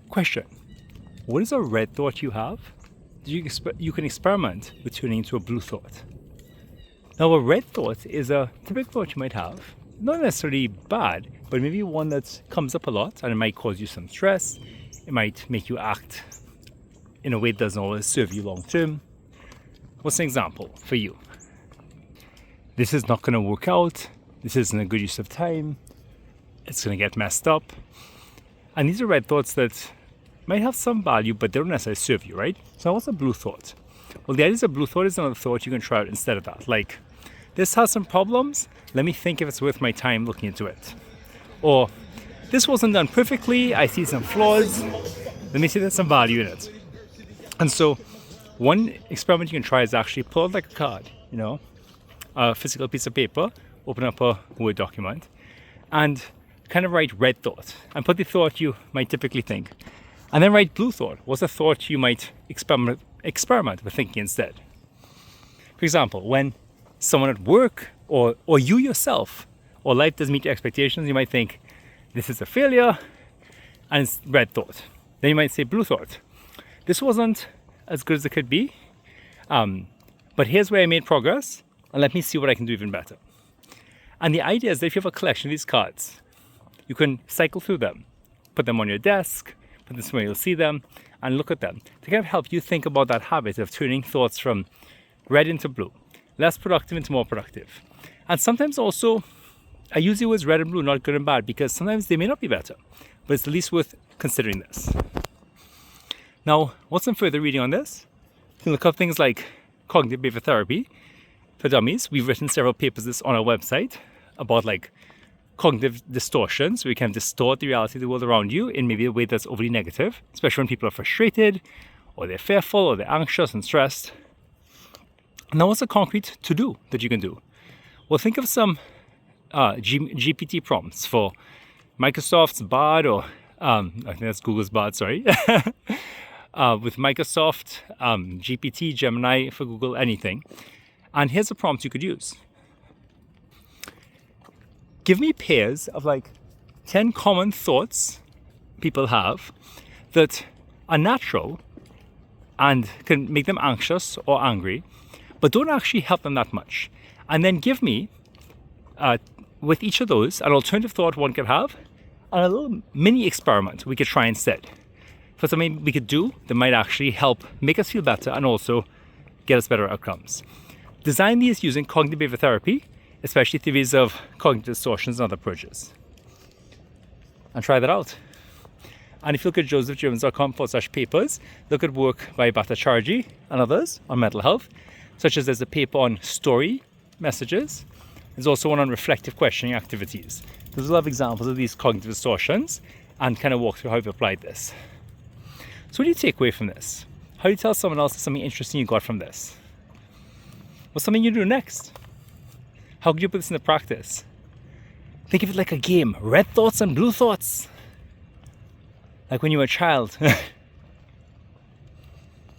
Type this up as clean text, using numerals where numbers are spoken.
Question: what is a red thought you have? You can experiment with turning into a blue thought. Now, a red thought is a typical thought you might have, not necessarily bad, but maybe one that comes up a lot and it might cause you some stress. It might make you act in a way that doesn't always serve you long term. What's an example for you? This is not going to work out. This isn't a good use of time. It's going to get messed up. And these are red thoughts that might have some value, but they don't necessarily serve you, right? So what's a blue thought? Well, the idea is a blue thought is another thought you can try out instead of that. Like, this has some problems. Let me think if it's worth my time looking into it. Or, this wasn't done perfectly. I see some flaws. Let me see there's some value in it. And so, one experiment you can try is actually pull out like a card, a physical piece of paper, open up a Word document, and kind of write red thought and put the thought you might typically think. And then write blue thought. What's a thought you might experiment with thinking instead? For example, when someone at work or you yourself or life doesn't meet your expectations, you might think, this is a failure, and it's red thought. Then you might say blue thought. This wasn't as good as it could be, but here's where I made progress, and let me see what I can do even better. And the idea is that if you have a collection of these cards, you can cycle through them, put them on your desk, put them somewhere you'll see them, and look at them to kind of help you think about that habit of turning thoughts from red into blue, less productive into more productive. And sometimes also, I use the words red and blue, not good and bad, because sometimes they may not be better, but it's at least worth considering this. Now, what's some further reading on this? You can look up things like cognitive behavior therapy for dummies. We've written several papers this on our website about like cognitive distortions, where you can distort the reality of the world around you in maybe a way that's overly negative, especially when people are frustrated, or they're fearful, or they're anxious and stressed. Now, what's a concrete to-do that you can do? Well, think of some GPT prompts for Microsoft's Bard, or I think that's Google's Bard, sorry. With Microsoft, GPT, Gemini for Google, anything. And here's a prompt you could use. Give me pairs of like 10 common thoughts people have that are natural and can make them anxious or angry, but don't actually help them that much. And then give me, with each of those, an alternative thought one could have, and a little mini experiment we could try instead. For something we could do that might actually help make us feel better and also get us better outcomes. Design these using cognitive behavior therapy, especially theories of cognitive distortions and other approaches. And try that out. And if you look at josephjones.com/papers, look at work by Bhattacharjee and others on mental health, such as there's a paper on story messages. There's also one on reflective questioning activities. Those will have examples of these cognitive distortions and kind of walk through how you've applied this. So what do you take away from this? How do you tell someone else something interesting you got from this? What's something you do next? How could you put this into practice? Think of it like a game. Red thoughts and blue thoughts. Like when you were a child.